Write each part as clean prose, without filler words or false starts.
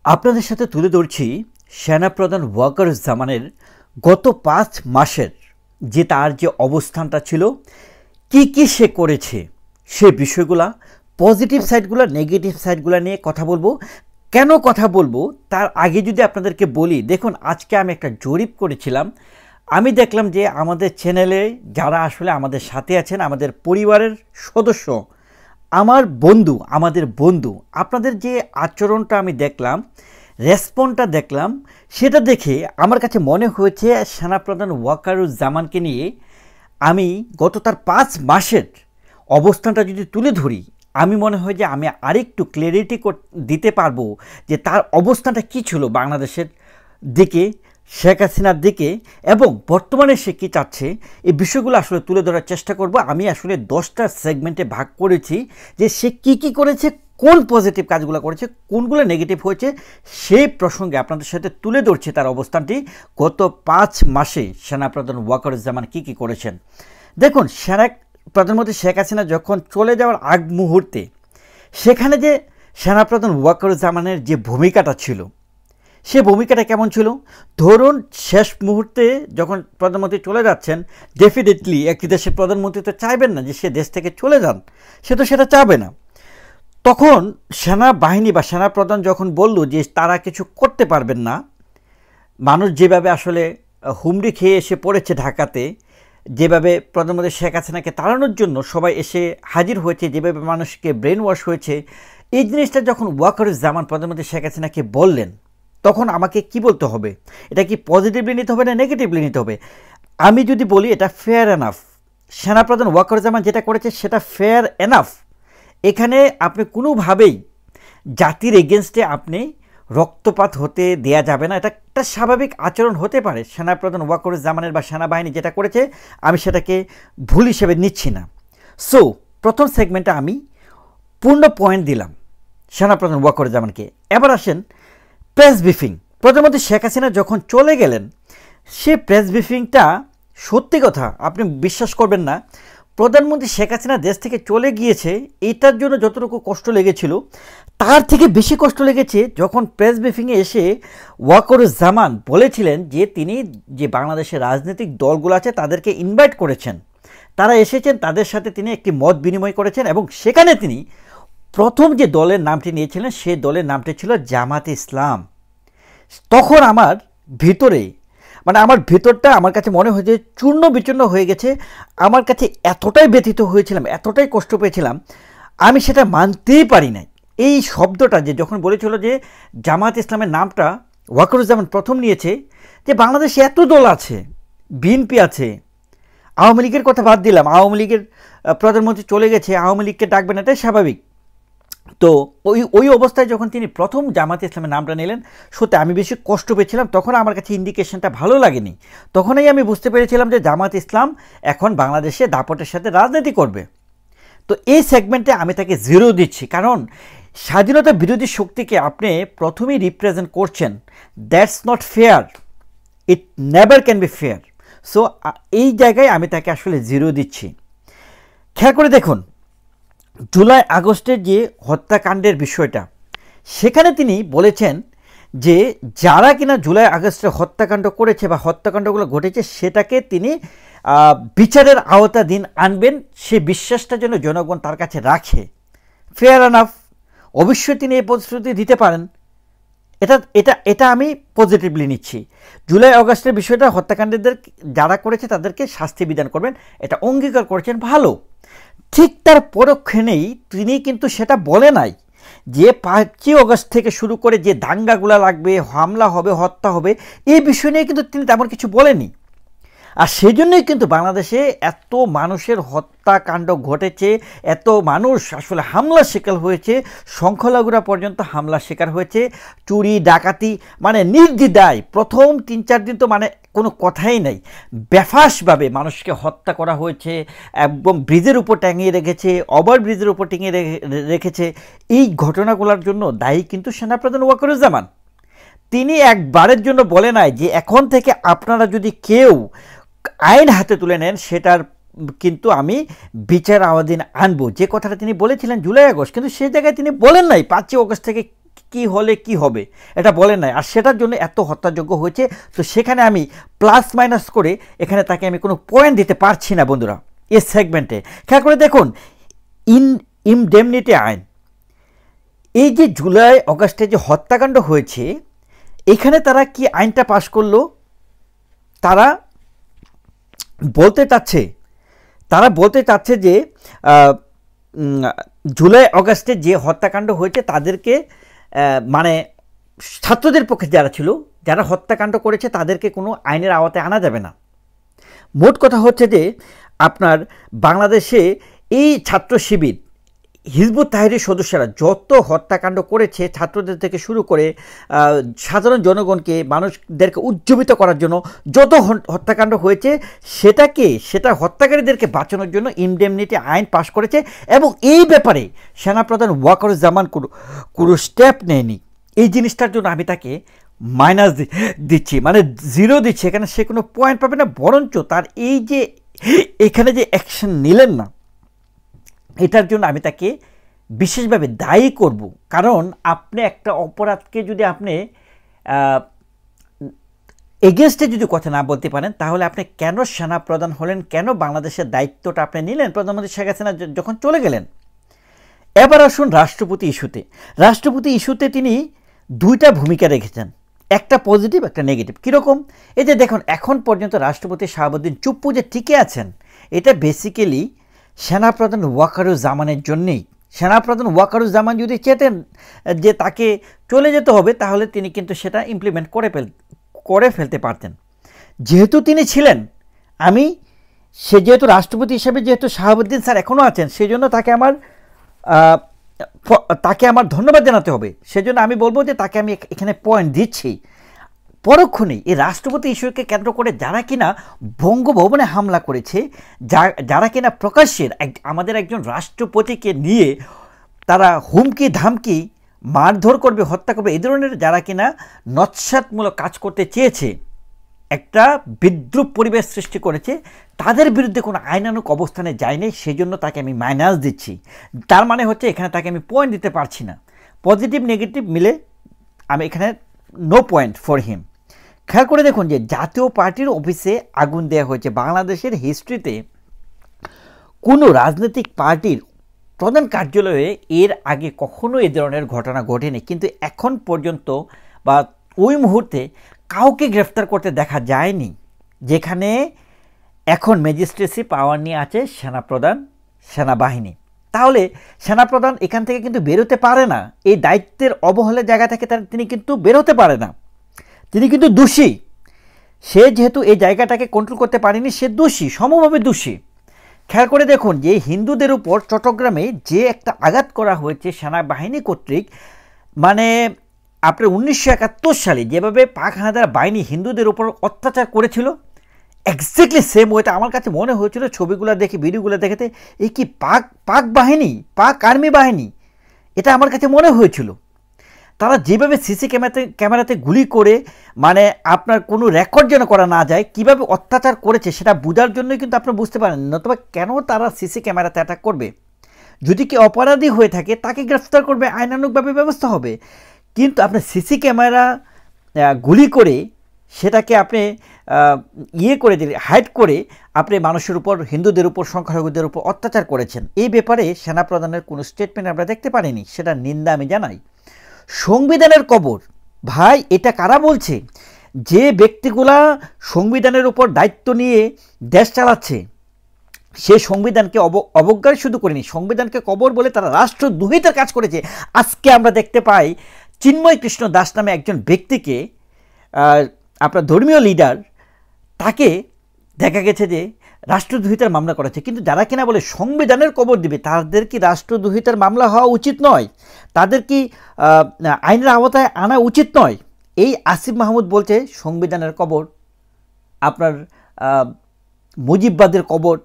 আপনাদের সাথে তুলে ধরছি সেনাপ্রধান ওয়াকারুজ্জামানের গত ৫ মাসের যে তার যে অবস্থানটা ছিল, কি সে করেছে, সে বিষয়গুলা, পজিটিভ সাইডগুলো, নেগেটিভ সাইডগুলো নিয়ে কথা বলবো। কেন কথা বলবো তার আগে যদি আপনাদেরকে বলি, দেখুন আজকে আমি একটা জরিপ করেছিলাম। আমি দেখলাম যে আমাদের চ্যানেলে যারা আসলে আমাদের সাথে আছেন, আমাদের পরিবারের সদস্য, আমাদের বন্ধু, আপনাদের যে আচরণটা আমি দেখলাম, রেসপন্সটা দেখলাম, সেটা দেখে আমার কাছে মনে হয়েছে সেনাপ্রধান ওয়াকারুজ্জামানকে নিয়ে আমি গত তার ৫ মাসের অবস্থানটা যদি তুলে ধরি, আমি মনে হয় যে আমি আরেকটু ক্লিয়ারিটি দিতে পারবো যে তার অবস্থানটা কী ছিল বাংলাদেশের দিকে, শেখ হাসিনার দিকে, এবং বর্তমানে সে কী চাচ্ছে। এই বিষয়গুলো আসলে তুলে ধরার চেষ্টা করব। আমি আসলে 10টা সেগমেন্টে ভাগ করেছি যে সে কী করেছে, কোন পজিটিভ কাজগুলো করেছে, কোনগুলো নেগেটিভ হয়েছে, সেই প্রসঙ্গে আপনাদের সাথে তুলে ধরছি তার অবস্থানটি গত ৫ মাসে সেনাপ্রধান ওয়াকারুজ্জামান কী করেছেন। দেখুন, প্রধানমন্ত্রী শেখ হাসিনা যখন চলে যাওয়ার আগ মুহূর্তে সেখানে যে সেনাপ্রধান ওয়াকারুজ্জামানের যে ভূমিকাটা ছিল, সে ভূমিকাটা কেমন ছিল? ধরুন শেষ মুহূর্তে যখন প্রধানমন্ত্রী চলে যাচ্ছেন, ডেফিনেটলি একটি দেশের প্রধানমন্ত্রী তো চাইবেন না যে সে দেশ থেকে চলে যান, সে তো সেটা চাবে না। তখন সেনাবাহিনী বা সেনাপ্রধান যখন বলল যে তারা কিছু করতে পারবেন না, মানুষ যেভাবে আসলে হুমড়ি খেয়ে এসে পড়েছে ঢাকাতে, যেভাবে প্রধানমন্ত্রী শেখ হাসিনাকে তাড়ানোর জন্য সবাই এসে হাজির হয়েছে, যেভাবে মানুষকে ব্রেন ওয়াশ হয়েছে, এই জিনিসটা যখন ওয়াকারুজ্জামান প্রধানমন্ত্রী শেখ হাসিনাকে বললেন, তখন আমাকে কি বলতে হবে? এটা কি পজিটিভলি নিতে হবে না নেগেটিভলি নিতে হবে? আমি যদি বলি এটা ফেয়ার এনাফ, সেনাপ্রধান ওয়াকারুজ্জামান যেটা করেছে সেটা ফেয়ার এনাফ। এখানে আপনি কোনোভাবেই জাতির এগেনস্টে আপনি রক্তপাত হতে দেয়া যাবে না। এটা একটা স্বাভাবিক আচরণ হতে পারে। সেনাপ্রধান ওয়াকারুজ্জামানের বা সেনাবাহিনী যেটা করেছে, আমি সেটাকে ভুল হিসেবে নিচ্ছি না। সো প্রথম সেগমেন্টে আমি পূর্ণ পয়েন্ট দিলাম সেনাপ্রধান ওয়াকারুজ্জামানকে। এবার আসেন প্রেস ব্রিফিং। প্রধানমন্ত্রী শেখ হাসিনা যখন চলে গেলেন, সে প্রেস ব্রিফিংটা সত্যি কথা আপনি বিশ্বাস করবেন না, প্রধানমন্ত্রী শেখ হাসিনা দেশ থেকে চলে গিয়েছে এটার জন্য যতটুকু কষ্ট লেগেছিল, তার থেকে বেশি কষ্ট লেগেছে যখন প্রেস ব্রিফিংয়ে এসে ওয়াকারুজ্জামান বলেছিলেন যে তিনি যে বাংলাদেশের রাজনৈতিক দলগুলো আছে তাদেরকে ইনভাইট করেছেন, তারা এসেছেন, তাদের সাথে তিনি একটি মত বিনিময় করেছেন, এবং সেখানে তিনি প্রথম যে দলের নামটি নিয়েছিলেন সেই দলের নামটি ছিল জামাতে ইসলাম। তখন আমার ভিতরে আমার ভিতরটা আমার কাছে মনে হয় যে চূর্ণ বিচূর্ণ হয়ে গেছে। আমার কাছে এতটাই ব্যথিত হয়েছিলাম, এতটাই কষ্ট পেয়েছিলাম, আমি সেটা মানতেই পারি নাই। এই শব্দটা যে যখন বলেছিল যে জামাত ইসলামের নামটা ওয়াকারুজ্জামান প্রথম নিয়েছে, যে বাংলাদেশে এত দল আছে, বিএনপি আছে, আওয়ামী লীগের কথা বাদ দিলাম, আওয়ামী লীগের প্রধানমন্ত্রী চলে গেছে, আওয়ামী লীগকে ডাকবেন, এটাই স্বাভাবিক। তো ওই অবস্থায় যখন তিনি প্রথম জামাতে ইসলামের নামটা নিলেন, সত্যি আমি বেশি কষ্ট পেয়েছিলাম। তখন আমার কাছে ইন্ডিকেশনটা ভালো লাগেনি। তখনই আমি বুঝতে পেরেছিলাম যে জামাত ইসলাম এখন বাংলাদেশে দাপটের সাথে রাজনীতি করবে। তো এই সেগমেন্টে আমি তাকে 0 দিচ্ছি, কারণ স্বাধীনতা বিরোধী শক্তিকে আপনি প্রথমেই রিপ্রেজেন্ট করছেন, that's not fair, it never can be fair. So এই জায়গায় আমি তাকে আসলে 0 দিচ্ছি। খেয়াল করে দেখুন, জুলাই আগস্টের যে হত্যাকাণ্ডের বিষয়টা, সেখানে তিনি বলেছেন যে যারা কিনা জুলাই আগস্টে হত্যাকাণ্ড করেছে বা হত্যাকাণ্ডগুলো ঘটেছে সেটাকে তিনি বিচারের আওতাধীন আনবেন, সে বিশ্বাসটা যেন জনগণ তার কাছে রাখে। ফেয়ার এনাফ, অবশ্যই তিনি এই প্রতিশ্রুতি দিতে পারেন। এটা এটা এটা আমি পজিটিভলি নিচ্ছি। জুলাই আগস্টের বিষয়টা, হত্যাকাণ্ডীদের যারা করেছে তাদেরকে শাস্তি বিধান করবেন, এটা অঙ্গীকার করেছেন, ভালো। ঠিক তার পরক্ষণেই তিনি কিন্তু সেটা বলে নাই যে 5ই আগস্ট থেকে শুরু করে যে দাঙ্গাগুলা লাগবে, হামলা হবে, হত্যা হবে, এই বিষয় নিয়ে কিন্তু তিনি তেমন কিছু বলেনি। আর সেই জন্যই কিন্তু বাংলাদেশে এত মানুষের হত্যাকাণ্ড ঘটেছে, এত মানুষ আসলে হামলার শিকার হয়েছে, সংখ্যালঘুরা পর্যন্ত হামলার শিকার হয়েছে, চুরি ডাকাতি, নির্দ্বিধায় প্রথম 3-4 দিন তো কোনো কথাই নেই, বেফাসভাবে মানুষকে হত্যা করা হয়েছে, একদম ব্রিজের উপর টাঙিয়ে রেখেছে, ওভার ব্রিজের উপর টাঙিয়ে রেখেছে। এই ঘটনাগুলোর জন্য দায়ী কিন্তু সেনাপ্রধান ওয়াকারুজ্জামান। তিনি একবারের জন্য বলে নাই যে এখন থেকে আপনারা যদি কেউ আইন হাতে তুলে নেন সেটার কিন্তু আমি বিচার আওতাধীন আনবো, যে কথাটা তিনি বলেছিলেন জুলাই আগস্ট, কিন্তু সেই জায়গায় তিনি বলেন নাই 5ই আগস্ট থেকে কি হলে কি হবে এটা বলেন নাই, আর সেটার জন্য এত হত্যাযোগ্য হয়েছে। তো সেখানে আমি প্লাস মাইনাস করে এখানে তাকে আমি কোনো পয়েন্ট দিতে পারছি না বন্ধুরা এই সেগমেন্টে। খেয়াল করে দেখুন ইনডেমনিটি আইন, এই যে জুলাই অগাস্টে যে হত্যাকাণ্ড হয়েছে এখানে তারা কি আইনটা পাশ করলো, তারা বলতে চাচ্ছে যে জুলাই অগাস্টে যে হত্যাকাণ্ড হয়েছে তাদেরকে মানে ছাত্রদের পক্ষে যারা ছিল, যারা হত্যাকাণ্ড করেছে তাদেরকে কোনো আইনের আওতায় আনা যাবে না। মোট কথা হচ্ছে যে আপনার বাংলাদেশে এই ছাত্র শিবির হিজবুত তাহরীরের সদস্যরা যত হত্যাকাণ্ড করেছে, ছাত্রদের থেকে শুরু করে সাধারণ জনগণকে, মানুষদেরকে উজ্জীবিত করার জন্য যত হত্যাকাণ্ড হয়েছে সেটা হত্যাকারীদেরকে বাঁচানোর জন্য ইনডেমনিটি আইন পাশ করেছে। এবং এই ব্যাপারে সেনাপ্রধান ওয়াকারুজ্জামান কোনো স্টেপ নেয়নি। এই জিনিসটার জন্য আমি তাকে মাইনাস দিচ্ছি, মানে 0 দিচ্ছি। এখানে সে কোনো পয়েন্ট পাবে না, বরঞ্চ তার এই যে এখানে যে অ্যাকশন নিলেন না, এটার জন্য আমি তাকে বিশেষভাবে দায়ী করব। কারণ আপনি একটা অপরাধকে যদি আপনি এগেনস্টে যদি কথা না বলতে পারেন, তাহলে আপনি কেন সেনাপ্রধান হলেন, কেন বাংলাদেশের দায়িত্বটা আপনি নিলেন প্রধানমন্ত্রী শেখ হাসিনা যখন চলে গেলেন। এবার আসুন রাষ্ট্রপতি ইস্যুতে তিনি 2টা ভূমিকা রেখেছেন, একটা পজিটিভ একটা নেগেটিভ। কীরকম? এই যে দেখুন এখন পর্যন্ত রাষ্ট্রপতি শাহাবুদ্দিন চুপ্পু যে টিকে আছেন, এটা বেসিক্যালি সেনাপ্রধান ওয়াকারুজ্জামানের জন্যেই। সেনাপ্রধান ওয়াকারুজ্জামান যদি চেতেন যে তাকে চলে যেতে হবে, তাহলে তিনি কিন্তু সেটা ইমপ্লিমেন্ট করে ফেলতে পারতেন। যেহেতু তিনি ছিলেন, সে যেহেতু রাষ্ট্রপতি হিসেবে যেহেতু শাহাবুদ্দিন স্যার এখনও আছেন, সেই জন্য তাকে আমার ধন্যবাদ জানাতে হবে। সেজন্য আমি বলবো যে তাকে আমি এখানে পয়েন্ট দিচ্ছি। পরক্ষণেই এই রাষ্ট্রপতি ইস্যুকে কেন্দ্র করে যারা কিনা বঙ্গভবনে হামলা করেছে, যারা কিনা প্রকাশ্যে আমাদের একজন রাষ্ট্রপতিকে নিয়ে তারা হুমকি ধামকি, মারধর করবে, হত্যা করবে, এই ধরনের যারা কিনা নৎসাৎমূলক কাজ করতে চেয়েছে, একটা বিদ্রূপ পরিবেশ সৃষ্টি করেছে, তাদের বিরুদ্ধে কোনো আইনানুগ অবস্থানে যায়নি। সেই জন্য তাকে আমি মাইনাস দিচ্ছি। তার মানে হচ্ছে এখানে তাকে আমি পয়েন্ট দিতে পারছি না। পজিটিভ নেগেটিভ মিলে আমি এখানে নো পয়েন্ট ফর হিম। খেয়াল করে দেখুন যে জাতীয় পার্টির অফিসে আগুন দেওয়া হয়েছে। বাংলাদেশের হিস্ট্রিতে কোনো রাজনৈতিক পার্টির প্রধান কার্যালয়ে এর আগে কখনো এ ধরনের ঘটনা ঘটেনি, কিন্তু এখন পর্যন্ত বা ওই মুহূর্তে কাউকে গ্রেফতার করতে দেখা যায়নি, যেখানে এখন ম্যাজিস্ট্রেসি পাওয়ার নিয়ে আছে সেনাবাহিনী। তাহলে সেনাপ্রধান এখান থেকে কিন্তু বেরোতে পারে না, এই দায়িত্বের অবহেলার জায়গা থেকে তিনি কিন্তু বেরোতে পারে না। তিনি কিন্তু দোষী। সে যেহেতু এই জায়গাটাকে কন্ট্রোল করতে পারেনি, সে দোষী, সমভাবে দোষী। খেয়াল করে দেখুন যে হিন্দুদের উপর চট্টগ্রামে যে একটা আঘাত করা হয়েছে সেনাবাহিনী কর্তৃক, মানে আপনার 1971 সালে যেভাবে পাক হানাদার বাহিনী হিন্দুদের উপর অত্যাচার করেছিল, এক্স্যাক্টলি সেম ওয়েতে আমার কাছে মনে হয়েছিল ছবিগুলো দেখে, ভিডিওগুলো দেখেতে, এই কি পাক বাহিনী, পাক আর্মি বাহিনী, এটা আমার কাছে মনে হয়েছিল। তারা যেভাবে সিসি ক্যামেরাতে গুলি করে, মানে আপনার কোনো রেকর্ড যেন করা না যায়, কিভাবে অত্যাচার করেছে সেটা বোঝার জন্যই কিন্তু আপনি বুঝতে পারেন, নতুবা কেন তারা সিসি ক্যামেরাতে অ্যাটাক করবে। যদি কি অপরাধী হয়ে থাকে তাকে গ্রেফতার করবে, আইনানুগভাবে ব্যবস্থা হবে। কিন্তু আপনি সিসি ক্যামেরা গুলি করে সেটাকে আপনি করে দিলে, হাইড করে আপনি মানুষের উপর, হিন্দুদের উপর, সংখ্যালঘুদের উপর অত্যাচার করেছেন। এই ব্যাপারে সেনাপ্রধানের কোনো স্টেটমেন্ট আমরা দেখতে পারিনি, সেটা নিন্দা আমি জানাই। সংবিধানের কবর, ভাই এটা কারা বলছে? যে ব্যক্তিগুলা সংবিধানের উপর দায়িত্ব নিয়ে দেশ চালাচ্ছে, সে সংবিধানকে অবজ্ঞা শুধু করেনি, সংবিধানকে কবর বলে তারা রাষ্ট্রদ্রোহিতার কাজ করেছে। আজকে আমরা দেখতে পাই চিন্ময় কৃষ্ণ দাস নামে একজন ব্যক্তিকে, আপনার ধর্মীয় লিডার, তাকে দেখা গেছে যে রাষ্ট্রদ্রোহিতার মামলা করেছে। কিন্তু যারা কিনা বলে সংবিধানের কবর দিবে, তাদের কি রাষ্ট্রদ্রোহিতার মামলা হওয়া উচিত নয়? তাদের কি আইনের আওতায় আনা উচিত নয়? এই আসিফ মাহমুদ বলছে সংবিধানের কবর, আপনার মুজিববাদের কবর।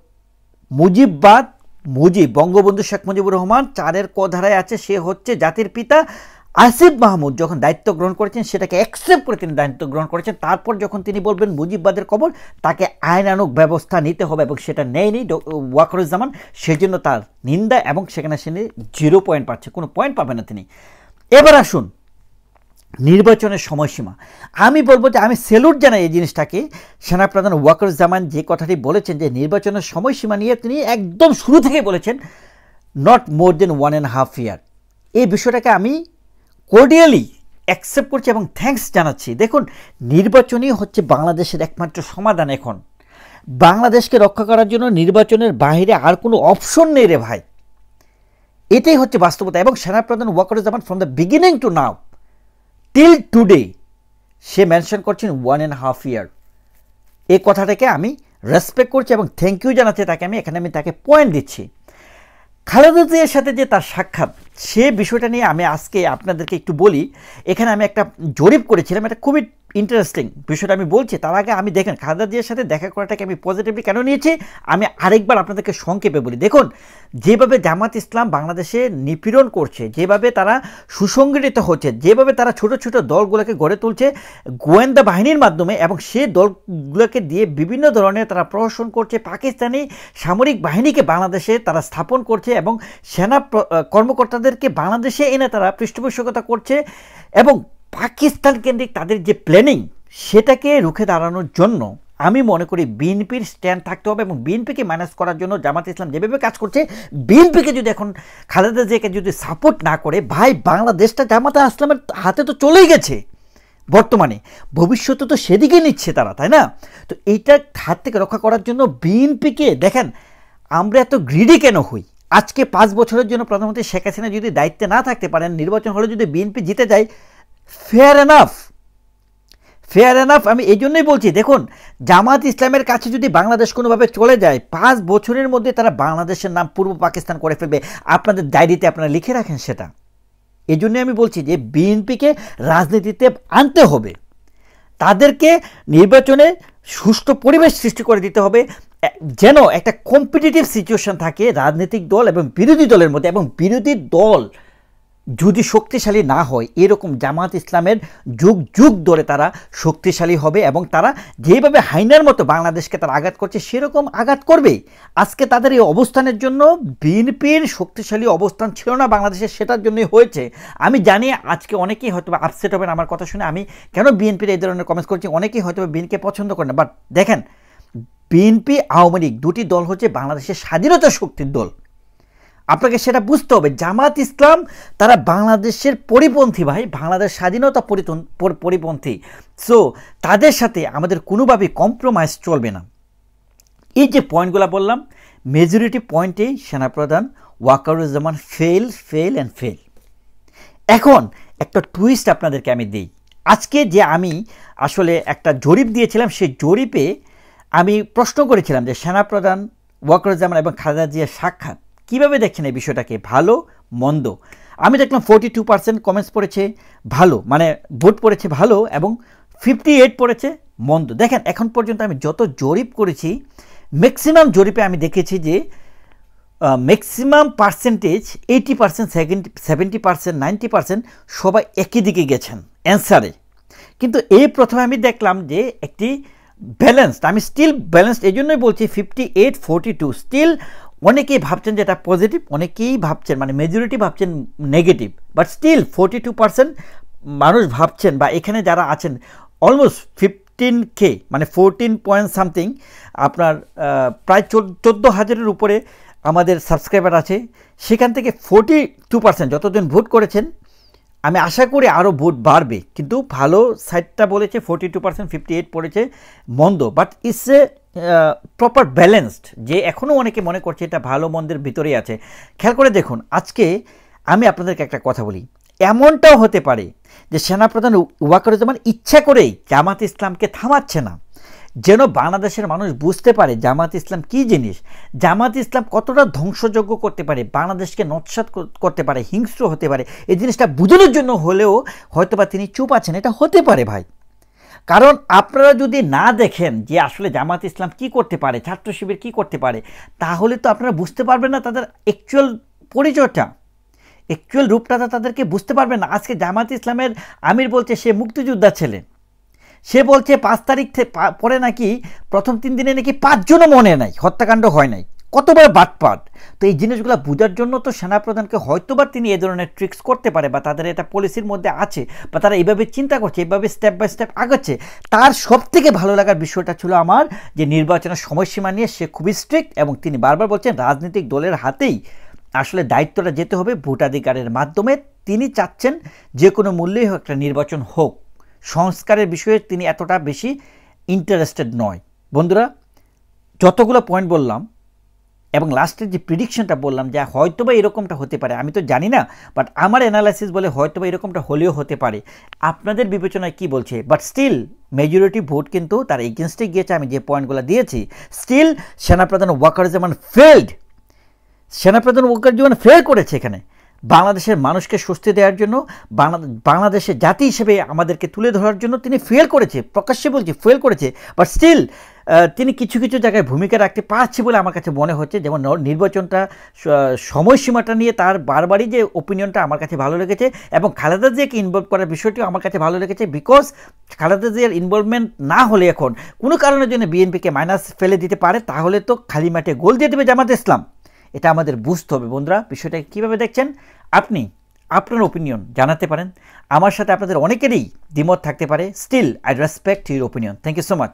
মুজিব বঙ্গবন্ধু শেখ মুজিবুর রহমান 4-এর ক ধারায় আছে, সে হচ্ছে জাতির পিতা। আসিফ মাহমুদ যখন দায়িত্ব গ্রহণ করেছেন সেটাকে অ্যাকসেপ্ট করে তিনি দায়িত্ব গ্রহণ করেছেন। তারপর যখন তিনি বলবেন মুজিববাদের কবর, তাকে আইনানুগ ব্যবস্থা নিতে হবে, এবং সেটা নেয়নি ওয়াকারুজ্জামান। সেজন্য তার নিন্দা, এবং সেখানে সে 0 পয়েন্ট পাচ্ছে, কোনো পয়েন্ট পাবে না তিনি। এবার আসুন নির্বাচনের সময়সীমা, আমি বলবো যে আমি স্যালুট জানাই এই জিনিসটাকে। সেনাপ্রধান ওয়াকারুজ্জামান যে কথাটি বলেছেন যে নির্বাচনের সময়সীমা নিয়ে তিনি একদম শুরু থেকেই বলেছেন নট মোর দেন 1.5 ইয়ার। এই বিষয়টাকে আমি কোর্ডিয়ালি অ্যাকসেপ্ট করছি এবং থ্যাঙ্কস জানাচ্ছি। দেখুন, নির্বাচনই হচ্ছে বাংলাদেশের একমাত্র সমাধান। এখন বাংলাদেশকে রক্ষা করার জন্য নির্বাচনের বাইরে আর কোনো অপশন নেই রে ভাই, এটাই হচ্ছে বাস্তবতা। এবং সেনাপ্রধান Wakeruzzaman from the beginning to now till today say mention করছেন 1.5 ইয়ার। এই কথাটাকে আমি রেসপেক্ট করছি এবং থ্যাংক ইউ জানাচ্ছি তাকে। আমি তাকে পয়েন্ট দিচ্ছি। খালেদা জিয়ার সাথে যে তার সাক্ষাৎ, সে বিষয়টা নিয়ে আমি আজকে আপনাদেরকে একটু বলি। এখানে আমি একটা জরিপ করেছিলাম, এটা খুবই ইন্টারেস্টিং বিষয়টা আমি বলছি। তার আগে আমি দেখেন খালেদা জিয়ার সাথে দেখা করাটাকে আমি পজিটিভলি কেন নিয়েছি আমি আরেকবার আপনাদেরকে সংক্ষেপে বলি। দেখুন, যেভাবে জামাত ইসলাম বাংলাদেশে নিপীড়ন করছে, যেভাবে তারা সুসংগঠিত হচ্ছে, যেভাবে তারা ছোট ছোট দলগুলোকে গড়ে তুলছে গোয়েন্দা বাহিনীর মাধ্যমে, এবং সেই দলগুলোকে দিয়ে বিভিন্ন ধরনের তারা প্রহসন করছে, পাকিস্তানি সামরিক বাহিনীকে বাংলাদেশে তারা স্থাপন করছে এবং সেনা কর্মকর্তাদেরকে বাংলাদেশে এনে তারা পৃষ্ঠপোষকতা করছে, এবং পাকিস্তান কেন্দ্রিক তাদের যে প্ল্যানিং সেটাকে রুখে দাঁড়ানোর জন্য আমি মনে করি বিএনপির স্ট্যান্ড থাকতে হবে। এবং বিএনপিকে ম্যানেজ করার জন্য জামাত ইসলাম যেভাবে কাজ করছে, বিএনপিকে যদি এখন খালেদা জিয়াকে যদি সাপোর্ট না করে, ভাই বাংলাদেশটা জামাত ইসলামের হাতে তো চলেই গেছে বর্তমানে, ভবিষ্যতে তো সেদিকে নিচ্ছে তারা, তাই না? তো এইটা হাত থেকে রক্ষা করার জন্য বিএনপিকে দেখেন, আমরা এত গ্রিডি কেন হই? আজকে 5 বছরের জন্য প্রধানমন্ত্রী শেখ হাসিনা যদি দায়িত্বে না থাকতে পারেন, নির্বাচন হলে যদি বিএনপি জিতে যায়, ফেয়ার এনাফ। আমি এই জন্যই বলছি, দেখুন জামাত ইসলামের কাছে যদি বাংলাদেশ কোনোভাবে চলে যায়, 5 বছরের মধ্যে তারা বাংলাদেশের নাম পূর্ব পাকিস্তান করে ফেলবে। আপনাদের ডায়েরিতে আপনারা লিখে রাখেন সেটা। এই জন্যই আমি বলছি যে বিএনপিকে রাজনীতিতে আনতে হবে, তাদেরকে নির্বাচনে সুষ্ঠু পরিবেশ সৃষ্টি করে দিতে হবে, যেন একটা কম্পিটিটিভ সিচুয়েশন থাকে রাজনৈতিক দল এবং বিরোধী দলের মধ্যে। এবং বিরোধী দল যদি শক্তিশালী না হয়, এরকম জামাত ইসলামের যুগ যুগ ধরে তারা শক্তিশালী হবে এবং তারা যেভাবে হাইনার মতো বাংলাদেশকে তারা আঘাত করছে সেরকম আঘাত করবে। আজকে তাদের এই অবস্থানের জন্য বিএনপির শক্তিশালী অবস্থান ছিল না বাংলাদেশের, সেটার জন্যই হয়েছে। আমি জানি আজকে অনেকেই হয়তো আপসেট হবেন আমার কথা শুনে, আমি কেন বিএনপির এই ধরনের কমেন্টস করছি। অনেকেই হয়তো বিএনপিকে পছন্দ করে না, বাট দেখেন বিএনপি আওয়ামী লীগ দুটি দল হচ্ছে বাংলাদেশের স্বাধীনতা শক্তির দল। আপনাকে সেটা বুঝতে হবে। জামাত ইসলাম তারা বাংলাদেশের পরিপন্থী ভাই, বাংলাদেশ স্বাধীনতা পরিপন্থী। সো তাদের সাথে আমাদের কোনোভাবেই কম্প্রোমাইজ চলবে না। এই যে পয়েন্টগুলো বললাম, মেজরিটি পয়েন্টেই সেনাপ্রধান ওয়াকারুজ্জামান ফেল। এখন একটা টুইস্ট আপনাদেরকে আমি দিই। আজকে যে আমি আসলে একটা জরিপ দিয়েছিলাম, সেই জরিপে আমি প্রশ্ন করেছিলাম যে সেনাপ্রধান ওয়াকারুজ্জামান এবং খালেদা জিয়ার সাক্ষাৎ কীভাবে দেখছেন এই বিষয়টাকে, ভালো মন্দ। আমি দেখলাম 42% কমেন্টস পড়েছে ভালো, মানে ভোট পড়েছে ভালো, এবং 58 পড়েছে মন্দ। দেখেন এখন পর্যন্ত আমি যত জরিপ করেছি, ম্যাক্সিমাম জরিপে আমি দেখেছি যে ম্যাক্সিমাম পার্সেন্টেজ 80%, 70%, 90% সবাই একই দিকে গেছেন অ্যান্সারে। কিন্তু এই প্রথমে আমি দেখলাম যে একটি ব্যালেন্সড, আমি স্টিল ব্যালেন্সড এই জন্যই বলছি 58-42 স্টিল। অনেকেই ভাবছেন যে এটা পজিটিভ, অনেকেই ভাবছেন মানে মেজরিটি ভাবছেন নেগেটিভ, বাট স্টিল 42% মানুষ ভাবছেন, বা এখানে যারা আছেন অলমোস্ট 15K মানে 14 পয়েন্ট সামথিং, আপনার প্রায় 14,000-এর উপরে আমাদের সাবস্ক্রাইবার আছে। সেখান থেকে 42% যতজন ভোট করেছেন, আমি আশা করি আরও ভোট বাড়বে। কিন্তু ভালো সাইডটা বলেছে 42%, 58 পড়েছে মন্দ, but it's a proper balanced, যে এখনও অনেকে মনে করছে এটা ভালো মন্দের ভিতরেই আছে। খেয়াল করে দেখুন, আজকে আমি আপনাদেরকে একটা কথা বলি, এমনটাও হতে পারে যে সেনাপ্রধান ওয়াকারুজ্জামান ইচ্ছা করেই জামাত ইসলামকে থামাচ্ছে না, যেন বাংলাদেশের মানুষ বুঝতে পারে জামাত ইসলাম কী জিনিস, জামাত ইসলাম কতটা ধ্বংসযজ্ঞ করতে পারে, বাংলাদেশকে নৎসাৎ করতে পারে, হিংস্র হতে পারে। এই জিনিসটা বোঝানোর জন্য হলেও হয়তোবা তিনি চুপ আছেন, এটা হতে পারে ভাই। কারণ আপনারা যদি না দেখেন যে আসলে জামাত ইসলাম কি করতে পারে, ছাত্র শিবির কী করতে পারে, তাহলে তো আপনারা বুঝতে পারবেন না তাদের অ্যাকচুয়াল পরিচয়টা, অ্যাকচুয়াল রূপটা তাদেরকে বুঝতে পারবেন না। আজকে জামাত ইসলামের আমির বলছে সে মুক্তিযোদ্ধা ছেলে, সে বলছে 5 তারিখ পরে নাকি প্রথম 3 দিনে নাকি 5 জনও মনে নাই, হত্যাকাণ্ড হয় নাই। কত বড় বাটপাট। তো এই জিনিসগুলো বোঝার জন্য তো সেনাপ্রধানকে হয়তোবা তিনি এই ধরনের ট্রিক্স করতে পারে, বা তাদের এটা পলিসির মধ্যে আছে, বা তারা এইভাবে চিন্তা করছে, এইভাবে স্টেপ বাই স্টেপ আগাচ্ছে। তার সবথেকে ভালো লাগার বিষয়টা ছিল আমার যে নির্বাচনের সময়সীমা নিয়ে সে খুবই স্ট্রিক্ট, এবং তিনি বারবার বলছেন রাজনৈতিক দলের হাতেই আসলে দায়িত্বটা যেতে হবে ভোটাধিকারের মাধ্যমে। তিনি চাচ্ছেন যে কোনো মূল্যেই একটা নির্বাচন হোক, সংস্কারের বিষয়ে তিনি এতটা বেশি ইন্টারেস্টেড নয়। বন্ধুরা, যতগুলো পয়েন্ট বললাম এবং লাস্টের যে প্রিডিকশনটা বললাম যে হয়তোবা এরকমটা হতে পারে, আমি তো জানি না, বাট আমার অ্যানালাইসিস বলে হয়তোবা এরকমটা হলেও হতে পারে। আপনাদের বিবেচনায় কি বলছে? বাট স্টিল মেজরিটি ভোট কিন্তু তার এগেনস্টে গিয়েছে। আমি যে পয়েন্টগুলো দিয়েছি, স্টিল সেনাপ্রধান ওয়াকারুজ্জামান ফেল্ড, সেনাপ্রধান ওয়াকারুজ্জামান ফেল করেছে এখানে বাংলাদেশের মানুষকে স্বস্তি দেওয়ার জন্য, বাংলাদেশের জাতি হিসেবে আমাদেরকে তুলে ধরার জন্য তিনি ফেল করেছে, প্রকাশ্যে বলছি ফেল করেছে। বাট স্টিল তিনি কিছু কিছু জায়গায় ভূমিকা রাখতে পারছে বলে আমার কাছে মনে হচ্ছে। যেমন নির্বাচনটা সময়সীমাটা নিয়ে তার বারবারই যে ওপিনিয়নটা আমার কাছে ভালো লেগেছে, এবং খালেদা জিয়াকে ইনভলভ করার বিষয়টিও আমার কাছে ভালো লেগেছে। বিকজ খালেদা জিয়ার ইনভলভমেন্ট না হলে এখন কোনো কারণের জন্য বিএনপিকে মাইনাস ফেলে দিতে পারে, তাহলে তো খালি মাঠে গোল দিয়ে দেবে জামাত ইসলাম। এটা আমাদের বুঝতে হবে। বন্ধুরা, বিষয়টা কীভাবে দেখছেন আপনি? আপনার ওপিনিয়ন জানাতে পারেন। আমার সাথে আপনাদের অনেকেরই দ্বিমত থাকতে পারে। Still I respect your opinion. Thank you so much.